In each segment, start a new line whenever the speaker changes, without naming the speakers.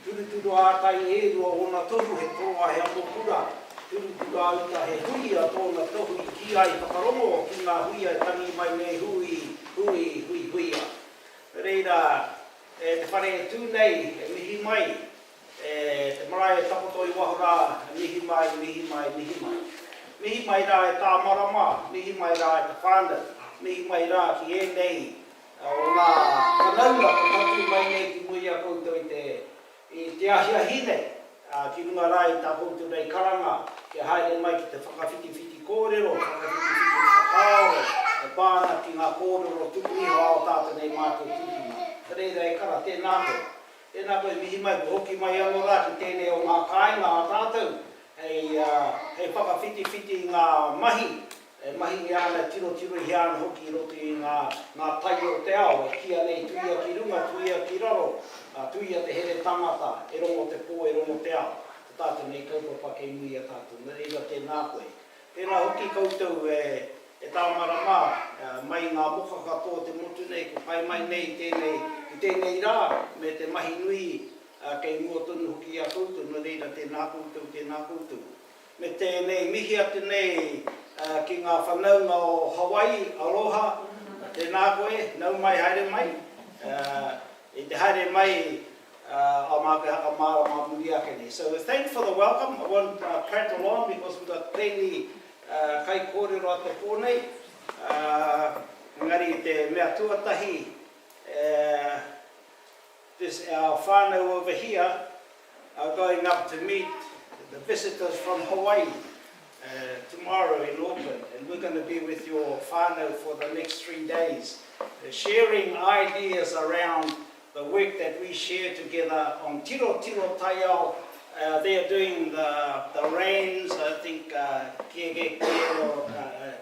turu ātai e rua o na tohu he toa he amokura. Turu auta he huia tōna tohu I ki ai whakarongo ki ngā huia e tangi mai nei huia. Reira, te whare e tū nei, e mihi mai, te marae e tapoto I wahora, mihi mai. Mihi mai rā e tā marama, mihi mai rā e te whānau, mihi mai rā ki e nei, o ngā whanaunga ko tatu mai nei ki mui a koutou I te ahiahine, ki runga rā I tā koutou nei karanga, ki haere mai ki te whakawhiti kōrero, whakawhiti whakaore, e pāna ki ngā kōrero tuku iho ao tātou nei mātou tukina. Reira e kara, tēnā koe. Tēnā koe mihi mai, hoki mai anō rā ki tēnei o ngā kāinga a tātou, hei whakawhiti ngā mahi, mahi I ana tiro I ana hoki roto I ngā tai o te ao, e kia nei tuia ki runga, tuia ki raro, tuia te here tangata, e rongo te pō, e rongo te ao. Tātou nei kaupapa kei mui a tātou, reira tēnā koe. Tēnā hoki koutou e tāmarama, mai ngā moka katoa te motu nei, ko pai mai nei tēnei rā, me te mahi nui kei mua tonu hoki a koutou, no reira tēnā koutou. Me tēnei mihi atu nei ki ngā whanaunga o Hawaii, aloha, tēnā koe, nau mai haere mai. I te haere mai, a māke haka mārama muri ake nei. So thanks for the welcome. I won't prattle on because we've got plenty kai kōrero a te pōnei. Ngari te mea tuatahi, this our whānau over here are going up to meet the visitors from Hawaii tomorrow in Auckland, and we're going to be with your whānau for the next 3 days, sharing ideas around the work that we share together on Tiro Taiao. They're doing the rains. I think kōrero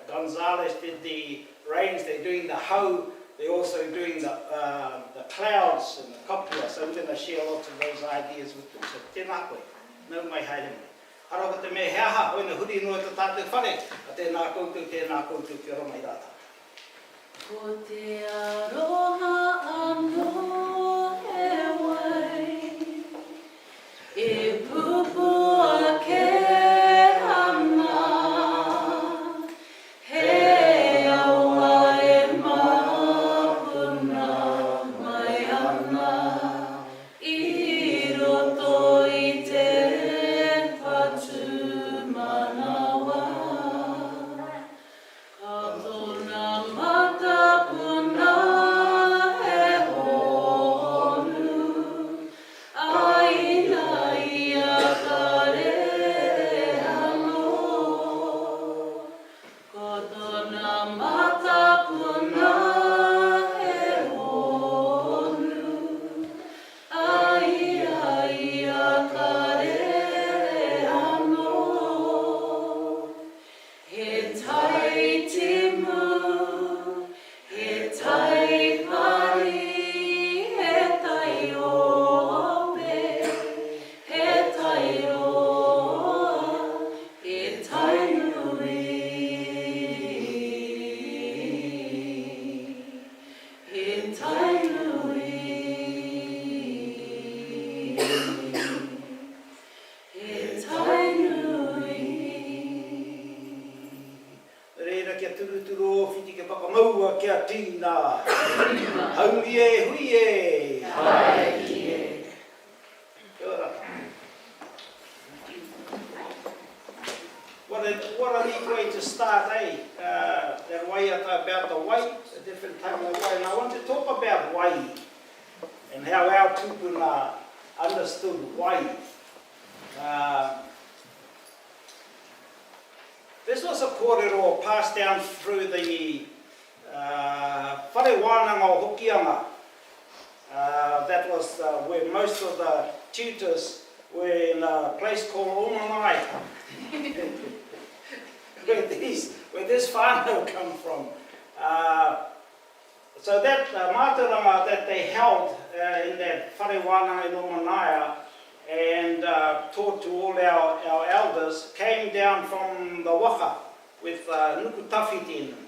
Gonzalez did the rains. They're doing the hau. They're also doing the clouds and the kopua. So we're going to share lots of those ideas with them. So tēnā koe, nau mai haere mai. Haraka te mea heaha, hoi na huri noa te tātou whare, a tēnā koutou ki ora mai rāta.
Ko te aroha anō he wai, e pupu ake ana, he aua e mapuna mai ana, I roto I te patu manawa. Ka tōna matapuna he honu, aina ia ka rere anō. Ka tōna matapuna he honu, aina ia ka rere anō. He tai timu, he tai pari, he tai ope, he tai roa, he tai nui. He tai nui. He tai nui.
Reira kia turuturu o whiti ke whakamaua kia tīna. Hauri e, hui e.
Hai e.
Kia ora. What a neat way to start, eh? That waiata about the wai, a different type of wai. And I want to talk about wai and how our tupuna understood wai. This was a kōrero passed down through the whare Wānanga o Hokianga. That was where most of the tutors were in a place called Omanai. where this whānau come from. So that mātarama that they held in that whare Wānanga in Omanai and taught to all our elders came down from the waka with nuku tawhiti in them.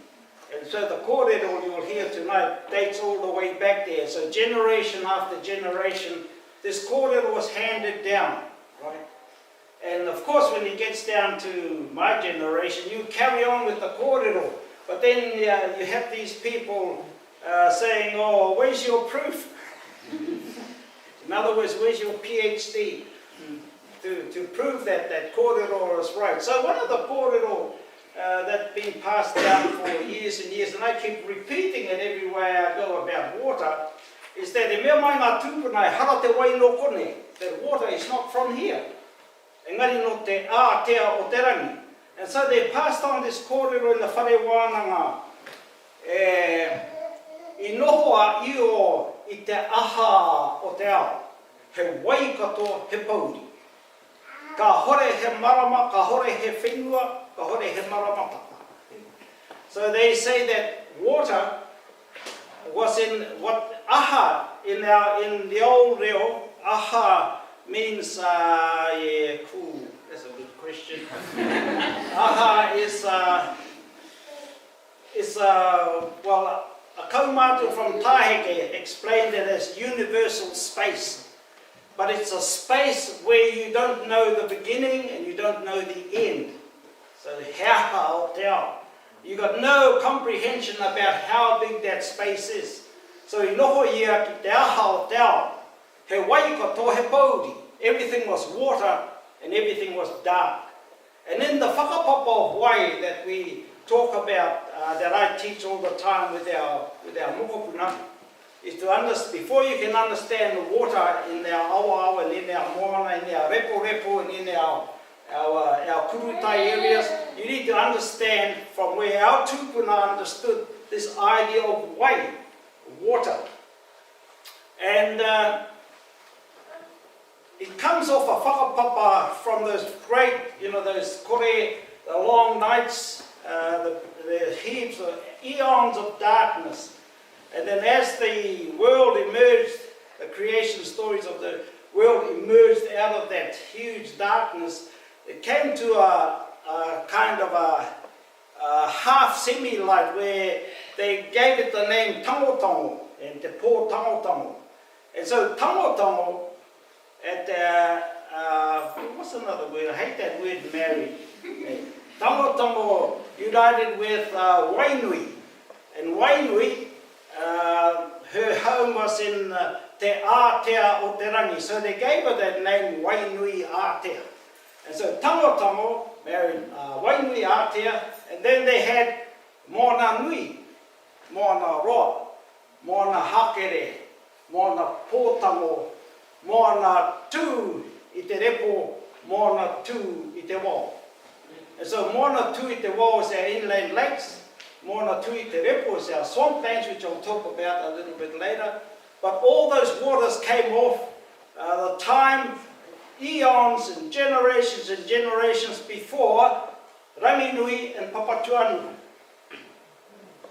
And so the kōrero you'll hear tonight dates all the way back there. So generation after generation this kōrero was handed down, right? And of course, when it gets down to my generation, you carry on with the kōrero. But then you have these people saying, oh, where's your proof? In other words, where's your PhD to prove that kōrero is right? So one of the kōrero that's been passed down for years and years, and I keep repeating it everywhere I go about water, is that e mea mai ngā tūpuna e hara te wai no kone, that water is not from here. Engari no te ātea o te rangi. And so they passed on this kōrero in the whare Wānanga. I nohoa i o i te aha o te ao. He waikato he pauri. Ka hore he marama, ka hore he whenua, ka hore he maramataka. So they say that water was in what aha in the old reo. Aha means cool. That's a good question. Aha is well, a kaumatu from Taheke explained it as universal space. But it's a space where you don't know the beginning and you don't know the end. So heaha o te ao. You got no comprehension about how big that space is. So I noho ia ki te aha o te ao. He waikato he pauri. Everything was water and everything was dark. And in the whakapapa of wai that we talk about, that I teach all the time with our mokopuna, is to understand, before you can understand the water in our awa and in our moana, in our repo and in our kurutai areas, you need to understand from where our tūpuna understood this idea of wai, water. And it comes off a whakapapa from those great, those kore, the long nights, the heaps of eons of darkness. And then as the world emerged, the creation stories of the world emerged out of that huge darkness, it came to a kind of a half semi-light where they gave it the name tangotango, and te pō tangotango. And so tangotango, what's another word? I hate that word, married. Tangotango united with Wainui. And Wainui, her home was in te ātea o te rangi. So they gave her that name, Wainui ātea. And so Tangotango married Wainui ātea. And then they had Moana Nui, Moana Roa, Moana Hakere, Moana Pōtango, Moana Tū I te repo, Moana Tū I te wā. And so Moana Tū I te wā is our inland lakes, Moana Tū I te repo is our swamplands, which I'll talk about a little bit later. But all those waters came off the time, eons and generations before Ranginui and Papatuanu.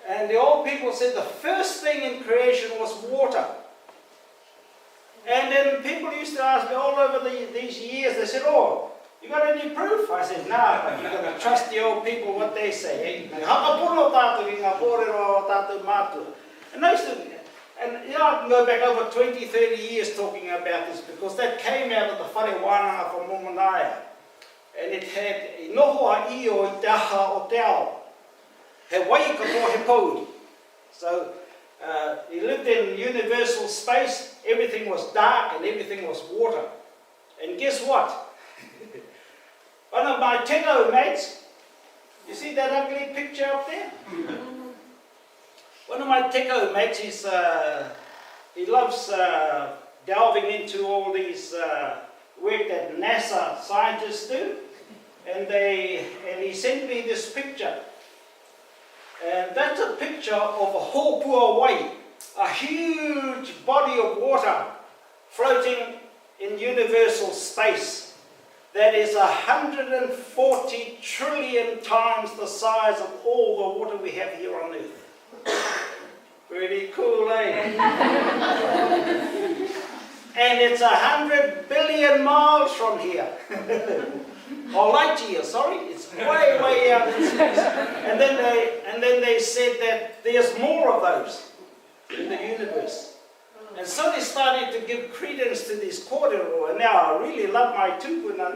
And the old people said the first thing in creation was water. And then people used to ask me all over these years, they said, oh, you got any proof? I said, nah, but you've got to trust the old people, what they say. Hakapono tātou I ngā kōrero o tātou Matua. And I can go back over 20, 30 years talking about this, because that came out of the whare Wānanga from Momanaya. And it had nohoa I o I te aha o te ao. He waikato he pauri. So he lived in universal space, everything was dark and everything was water. And guess what? One of my teko mates, you see that ugly picture up there? One of my teko mates, he loves delving into all these work that NASA scientists do. And he sent me this picture. And that's a picture of a hōpua wai, a huge body of water floating in universal space that is 140 trillion times the size of all the water we have here on Earth. Pretty cool, eh? And it's 100 billion miles from here. Or light years, sorry, it's way, way out in space. And then they said that there's more of those in the universe. And so they started to give credence to this kōrero, and now I really love my tuku now.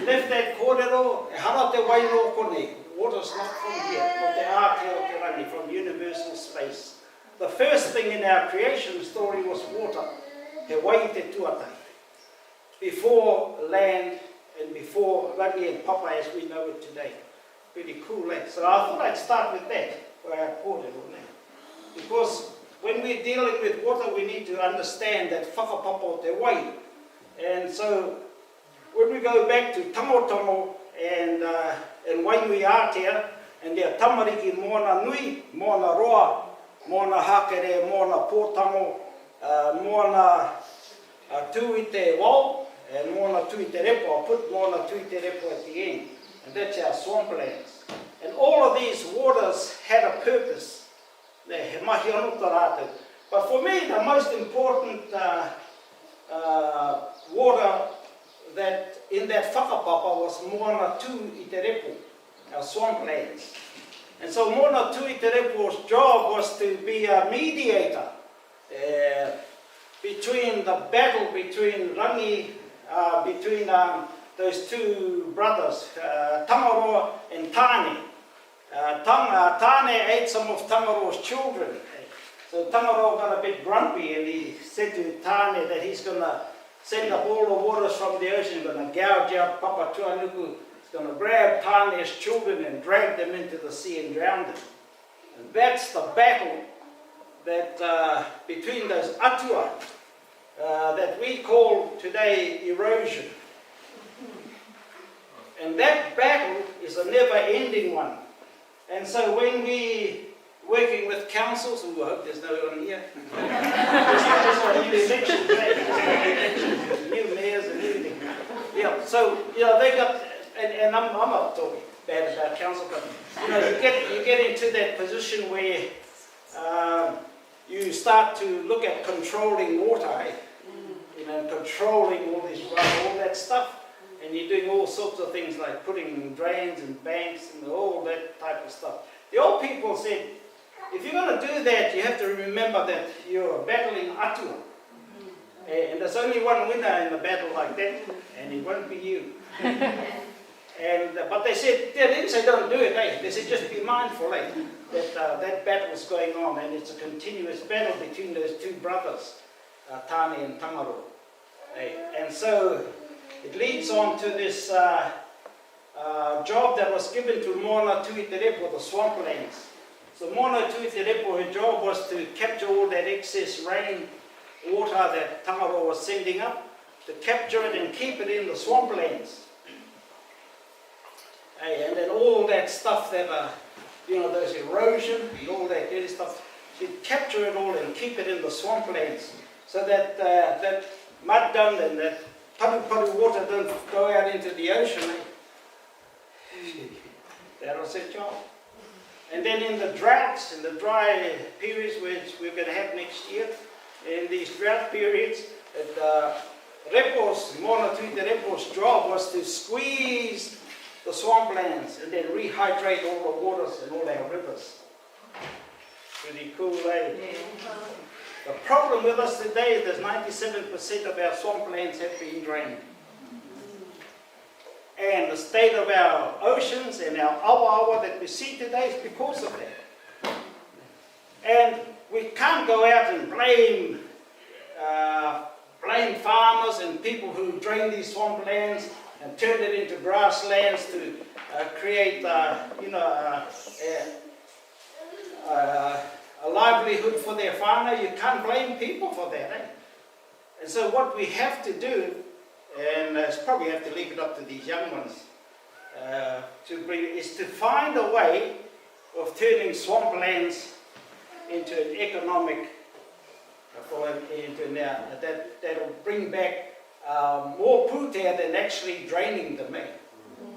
Left that kōrero, hara te wairo kone. Water's not from here, o te ātea o te rangi, from universal space. The first thing in our creation story was water, he wai te tuatai. Before land and before rangi and papa as we know it today. Pretty cool, eh? So I thought I'd start with that, for our kōrero now. Because when we're dealing with water, we need to understand that whakapapa o te wai. And so, when we go back to tangotango and wainui ātea, and their tamariki mōna nui, mōna roa, mōna hakere, mōna pōtango, mōna tū i te wau, and mōna tū i te repo. I'll put mōna tū i te repo at the end. And that's our swamplands. And all of these waters had a purpose. But for me, the most important water that in that whakapapa was Moana Tū i te repo, our swamplands. And so Moana Tū i te repo's job was to be a mediator between the battle between rangi, between those two brothers, Tangaroa and Tāne. Tāne ate some of Tangaroa's children. So Tangaroa got a bit grumpy and he said to Tāne that he's going to send up all the waters from the ocean, going to gouge out Papa Tuanuku. He's going to grab Tāne's children and drag them into the sea and drown them. And that's the battle that between those atua that we call today erosion. And that battle is a never-ending one. And so when we working with councils, and we hope there's no one here, there's elections, new mayors and everything. Yeah, so they got, and I'm not talking bad about council, but you get into that position where you start to look at controlling water, controlling all that stuff. And you're doing all sorts of things like putting drains and banks and all that type of stuff. The old people said, if you're going to do that, you have to remember that you're battling atua. And there's only one winner in a battle like that, and it won't be you. But they said, they didn't say don't do it, they said just be mindful that that battle's going on, and it's a continuous battle between those two brothers, Tāne and Tangaroa. And so, it leads on to this job that was given to Moana Tū i te repo, the swamplands. So Moana Tū i te repo, her job was to capture all that excess rain water that Tangaroa was sending up, to capture it and keep it in the swamplands. And then all that stuff that, those erosion, all that dirty stuff, she'd capture it all and keep it in the swamplands so that that mud dung and that paru water don't go out into the ocean. That was her job. And then in the droughts, in the dry periods which we're going to have next year, in these drought periods, Moana Tū i te repo's job was to squeeze the swamplands and then rehydrate all the waters and all our rivers. Pretty cool, eh? Yeah. The problem with us today is that 97% of our swamplands have been drained. And the state of our oceans and our awa that we see today is because of that. And we can't go out and blame farmers and people who drain these swamplands and turn it into grasslands to create, a livelihood for their whānau. You can't blame people for that. And so what we have to do, and probably have to leave it up to these young ones is to find a way of turning swamplands into an economic, that'll bring back more pūtea than actually draining them.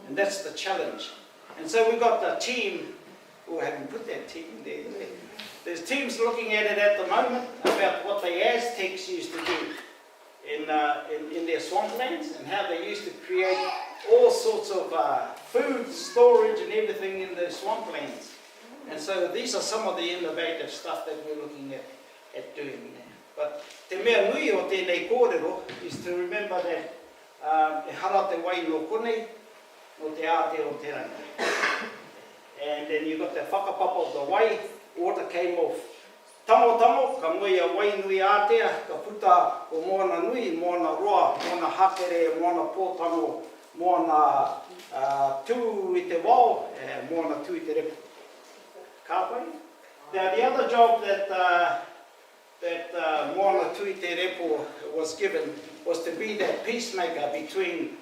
And that's the challenge. And so we've got the team, who haven't put that team there. There's teams looking at it at the moment about what the Aztecs used to do in their swamplands and how they used to create all sorts of food storage and everything in the swamplands. And so these are some of the innovative stuff that we're looking at doing now. But te mea nui o tēnei kōrero is to remember that e hara te wai no konei, no te āte o te rangi. And then you got the whakapapa of the wai, water came off. Tango, ka ngoi a wai nui ātea, ka puta o moana nui, moana roa, moana hakere, moana pōtango, moana tū i te wao, moana tū i te repu. Ka pai? Now the other job that moana tū i te repu was given was to be that peacemaker between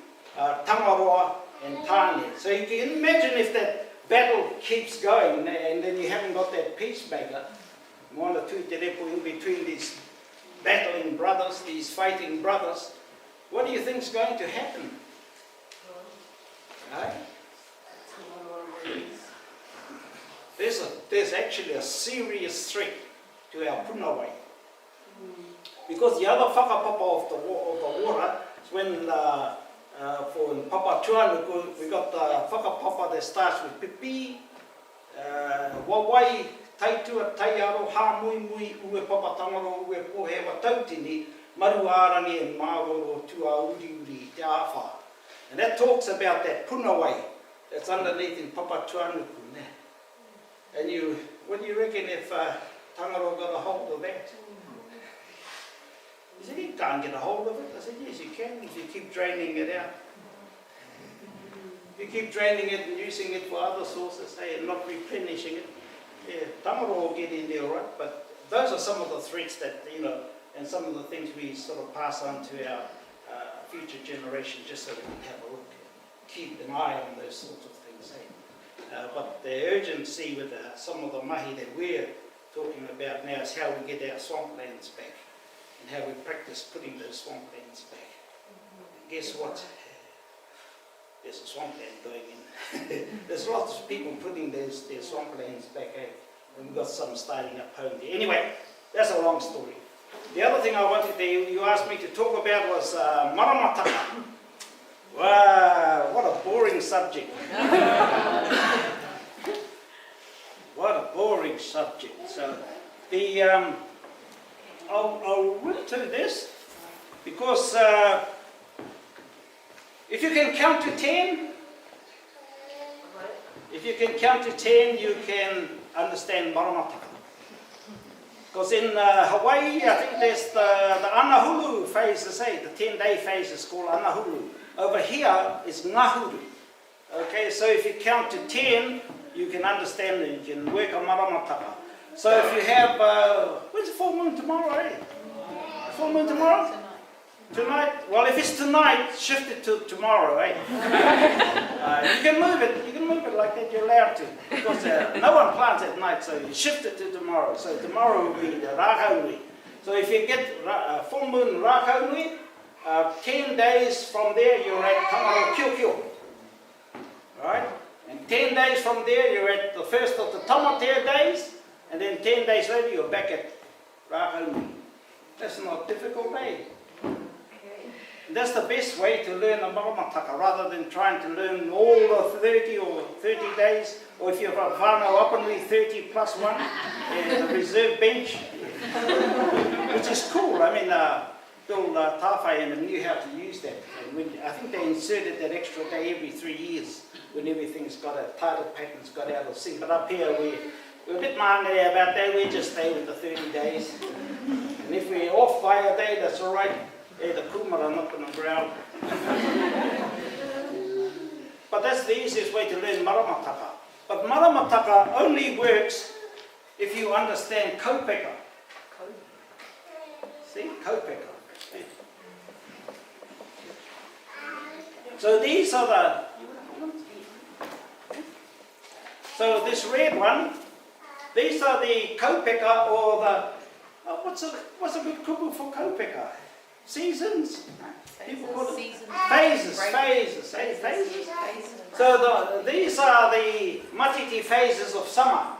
Tangaroa and Tāne. So you can imagine if that battle keeps going and then you haven't got that peacemaker, moana tū i te repu in between these battling brothers, these fighting brothers, what do you think is going to happen? Right? There's actually a serious threat to our punawai. Because the other whakapapa of the water is when, for in Papa Tuanuku, we got the whakapapa that starts with pipi, wawai, taitua, taiaro, ha mui mui, ue papa tangaro, ue pohewa tautini, maru ārani and māroro tua uri uri te āwha. And that talks about that punawai that's underneath in Papa Tuanuku. And what do you reckon if Tangaro got a hold of that? He said, you can't get a hold of it. I said, yes, you can if you keep draining it out. If you keep draining it and using it for other sources, and not replenishing it, yeah, Tangaro will get in there, all right? But those are some of the threats that, and some of the things we sort of pass on to our future generation, just so we can have a look, keep an eye on those sorts of things. But the urgency with some of the mahi that we're talking about now is how we get our swamplands back and how we practice putting those swamplands back. And guess what? There's a swampland going in. There's lots of people putting their swamplands back, and we've got some starting up home there. Anyway, that's a long story. The other thing I wanted you asked me to talk about was maramataka. Wow, what a boring subject. What a boring subject. So, I'll run to this because if you can count to 10, you can understand maramataka. Because in Hawaii, I think there's the anahulu phases, the 10-day phase is called anahulu. Over here is ngahuru. Okay, so if you count to 10, you can understand and you can work on maramataka. So if you have, when's the full moon tomorrow, eh? Full moon tomorrow? Tonight? Well, if it's tonight, shift it to tomorrow, eh? You can move it like that, you're allowed to. Because no one plants at night, so you shift it to tomorrow. So tomorrow will be the rakaunui. So if you get full moon rakaunui, 10 days from there you're at Tangaro Kiokio. Right? And 10 days from there you're at the first of the Tamatea days, and then 10 days later you're back at Rakaunui. That's not difficult, eh? And that's the best way to learn a maramataka, rather than trying to learn all the 30 or 30 days, or if you're a whānau apanui, 30 plus 1, the reserve bench, which is cool. I mean, Bill Tawhai knew how to use that. And I think they inserted that extra day every 3 years when everything's got a title pattern's got out of sync. But up here we're a bit mangere about that. We just stay with the 30 days. And if we're off by a day, that's all right. The kumara not going to ground. But that's the easiest way to learn maramataka. But maramataka only works if you understand kaupeka. See, kaupeka. So these are so this red one, these are the kaupeka, or the, what's a good kupu for kaupeka? Seasons? People call it phases. So these are the matiti phases of summer.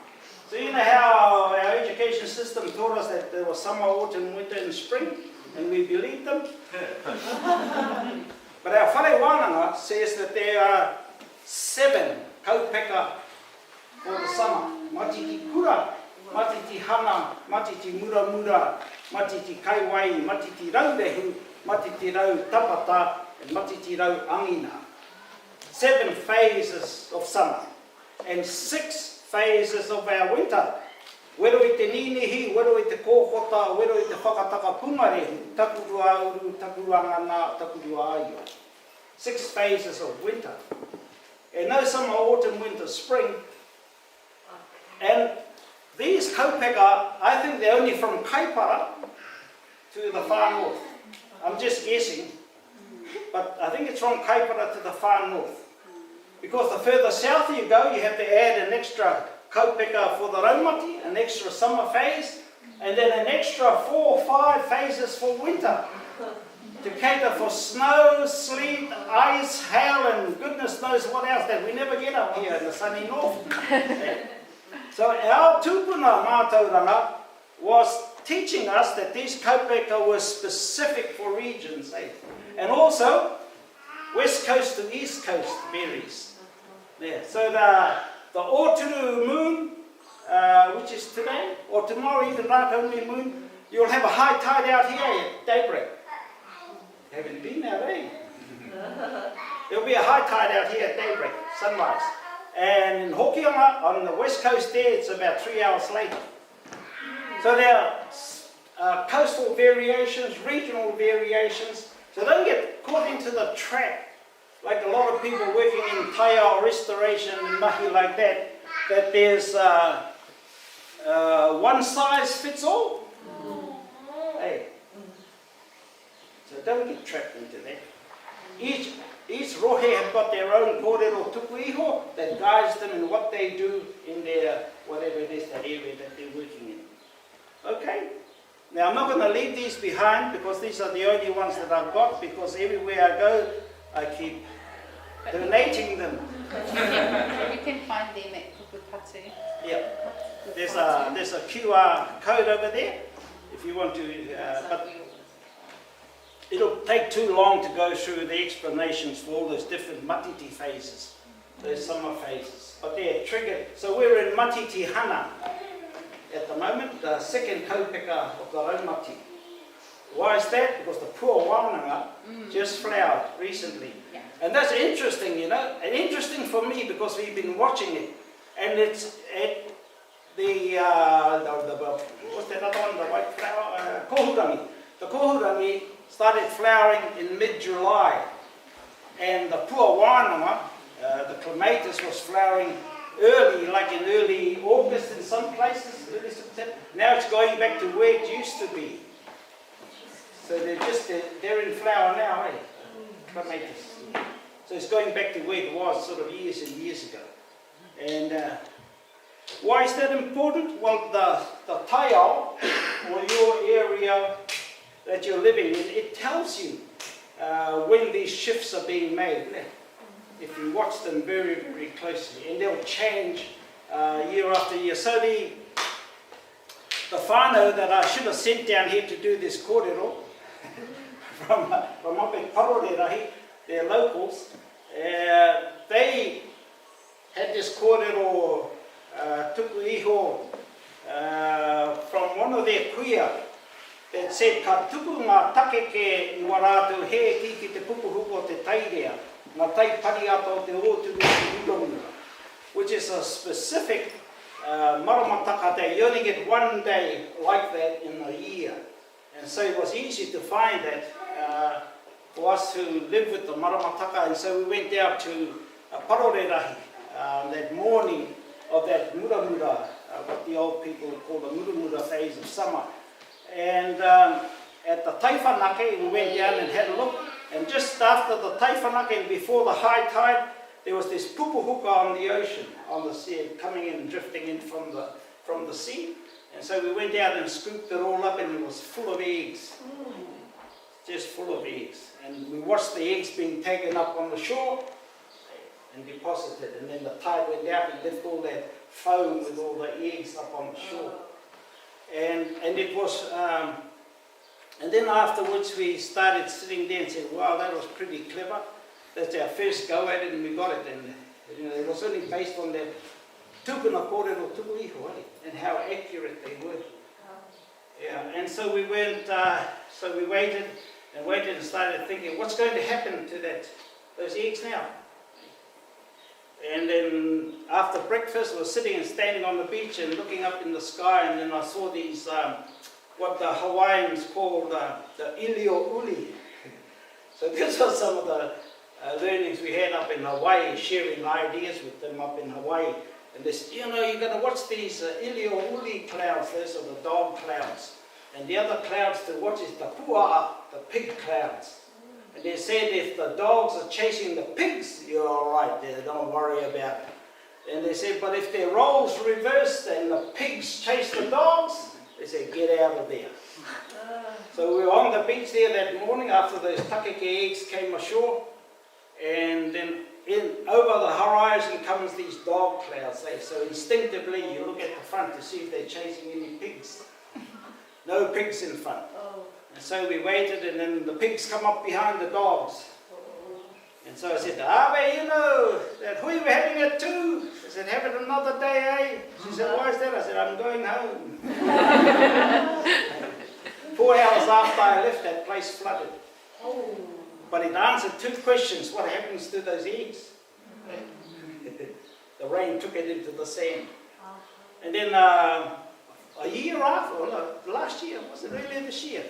So you know how our education system taught us that there was summer, autumn, winter and spring, and we believed them? But our whare Wānanga says that there are 7 kaupeka for the summer. Matiti kura matiti hana, matiti muramura, matiti kaiwai, matiti raurehu, matiti rau tapata, and matiti rau angina. 7 phases of summer and 6 phases of our winter. Wero i te ninihi, wero i te kōkota, wero i te whakataka pumarehu, takurua uru, takurua ngana, takurua aio. 6 phases of winter. And no summer, autumn, winter, spring. And these kaupeka, I think they're only from Kaipara to the far north. I'm just guessing, but I think it's from Kaipara to the far north. Because the further south you go, you have to add an extra kaupeka for the raumati, an extra summer phase, and then an extra 4 or 5 phases for winter. To cater for snow, sleet, ice, hail, and goodness knows what else that we never get up here in the sunny north. So our tūpuna mātauranga was teaching us that these kaupeka were specific for regions, and also west coast to east coast varies. Yeah. So the Oturu moon, which is today, or tomorrow, even Rākaunui moon, you'll have a high tide out here at daybreak. Haven't been out, eh? There'll be a high tide out here at daybreak, sunrise. And in Hokianga, on the west coast there, it's about 3 hours later. So there are coastal variations, regional variations. So don't get caught into the trap, like a lot of people working in taiao restoration and mahi like that, that there's one size fits all. Hey. So don't get trapped into that. Each rohe have got their own kōrero tuku iho that guides them in what they do in their, whatever it is, that area that they're working in. Okay? Now I'm not going to leave these behind because these are the only ones that I've got, because everywhere I go, I keep donating them.
You can find them at Pupupatu.
Yeah. There's a QR code over there if you want to, but it'll take too long to go through the explanations for all those different matiti phases, those summer phases. But they're triggered. So we're in matiti hana at the moment, the second kaupeka of the raumati. Why is that? Because the poor Wānanga just flowered recently.
Yeah.
And that's interesting, you know, and interesting for me because we've been watching it. And it's at what's that other one, the white flower? Kohurangi. The kohurangi started flowering in mid-July. And the poor Wānanga, the clematis, was flowering early, like in early August in some places, early September. Now it's going back to where it used to be. So they're in flower now, eh? Clematis. So it's going back to where it was sort of years and years ago. And why is that important? Well, the taiao, or your area that you're living in, it tells you when these shifts are being made. If you watch them very, very closely, and they'll change year after year. So the whānau that I should have sent down here to do this kōrero from up at Parorerahi, they're locals, they had this kōrero tuku iho from one of their kuia that said, ka tuku ngā takeke I warātou he ki te pupuhuko o te tairea, ngā tai pariata o te ōturu i Wānanga, which is a specific maramataka that you only get one day like that in a year. And so it was easy to find that for us who live with the maramataka, and so we went down to Parorerahi that morning of that muramura, what the old people call the muramura phase of summer. And at the taiwhanake, we went down and had a look, and just after the taiwhanake and before the high tide, there was this pupuhuka on the ocean, on the sea, coming in, drifting in from the sea. And so we went out and scooped it all up, and it was full of eggs, just full of eggs. And we watched the eggs being taken up on the shore and deposited, and then the tide went out and left all that foam with all the eggs up on the shore. And it was, and then afterwards we started sitting there and said, wow, that was pretty clever. That's our first go at it, and we got it. And you know, it was only based on that tūpuna kōrero tuku iho, and how accurate they were. Yeah, and so we waited and waited and started thinking, what's going to happen to those eggs now? And then after breakfast, I was sitting and standing on the beach and looking up in the sky, and then I saw these, what the Hawaiians call the ilio uli. So this was some of the learnings we had up in Hawaii, sharing ideas with them up in Hawaii. And they said, you've got to watch these ilio uli clouds, those are the dog clouds. And the other clouds to watch is the pua'a, the pig clouds. And they said if the dogs are chasing the pigs, you're all right there, don't worry about it. And they said, but if their roles reversed and the pigs chase the dogs, they said, get out of there. So we were on the beach there that morning after those takeke eggs came ashore. And then over the horizon comes these dog clouds. So instinctively you look at the front to see if they're chasing any pigs. No pigs in front. And so we waited, and then the pigs come up behind the dogs. And so I said, that hui we're having it too. I said, have it another day, eh? She said, why is that? I said, I'm going home. 4 hours after I left, that place flooded. But it answered 2 questions. What happens to those eggs? The rain took it into the sand. And then a year after, or no, last year, was it really this year?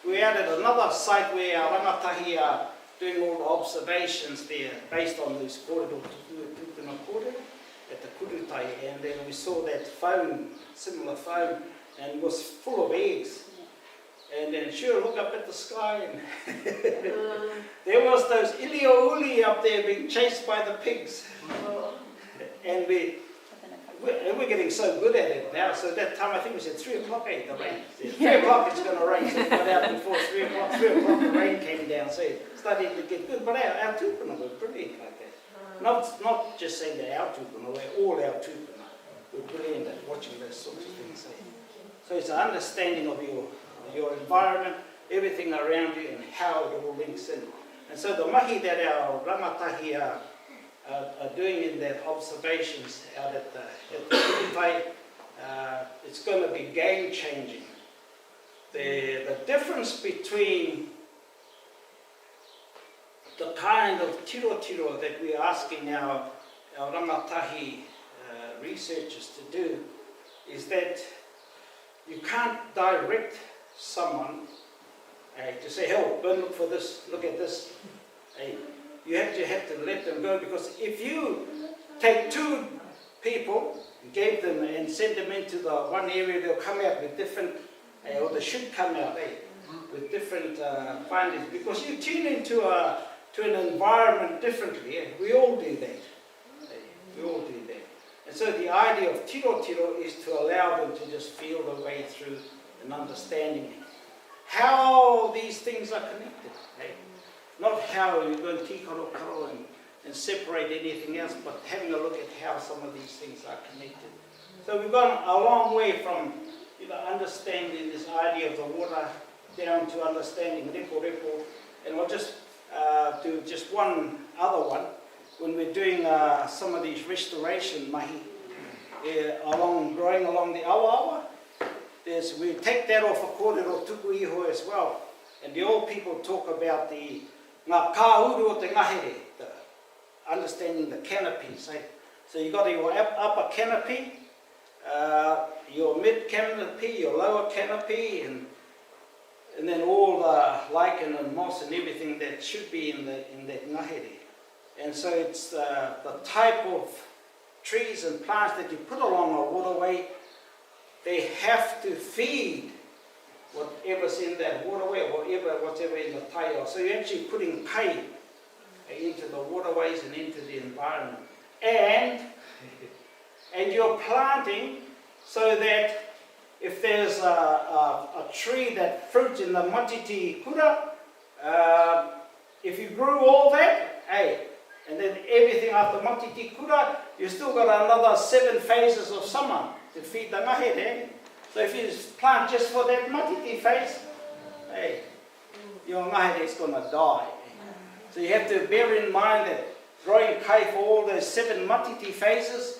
We were out at another site where our rangatahi are doing all the observations there based on those kōrero, tūpuna kōrero at the kurutai, and then we saw that foam, similar foam, and it was full of eggs. And then sure, look up at the sky, and there was those ilio uli up there being chased by the pigs. And we're getting so good at it now. So that time, I think we said 3 o'clock, the rain. 3 o'clock it's going to rain. So we got out before 3 o'clock. 3 o'clock the rain came down. So it started to get good. But our tūpuna were brilliant like that. Not just saying that our tūpuna, all our tūpuna were brilliant at watching those sorts of things. So it's an understanding of your environment, everything around you, and how it all links in. And so the mahi that our rangatahi are doing in their observations out at the kurutai, it's going to be game-changing. The difference between the kind of tiro that we're asking our rangatahi researchers to do is that you can't direct someone to say, help, go look for this, look at this. You have to let them go, because if you take 2 people, gave them and send them into the one area, they'll come out with different, or they should come out with different findings, because you tune into an environment differently. We all do that. We all do that. And so the idea of tiro is to allow them to just feel their way through and understanding how these things are connected. Not how you're going to tikaro and separate anything else, but having a look at how some of these things are connected. So we've gone a long way from understanding this idea of the water down to understanding repo, and I'll just do just one other one. When we're doing some of these restoration mahi, growing along the awa, we take that off a kōrero tuku iho as well. And the old people talk about the ngā kāuru o te ngahere, understanding the canopies. So you've got your upper canopy, your mid canopy, your lower canopy, and then all the lichen and moss and everything that should be in that ngahere. And so it's the type of trees and plants that you put along a waterway. They have to feed whatever's in that waterway, or whatever in the taio. So you're actually putting kai into the waterways and into the environment. And you're planting so that if there's a tree that fruits in the matiti kura, if you grew all that, and then everything after matiti kura, you've still got another 7 phases of summer to feed the ngahere. So if you plant just for that matiti phase, your ngahere is going to die. So you have to bear in mind that growing kai for all those 7 matiti phases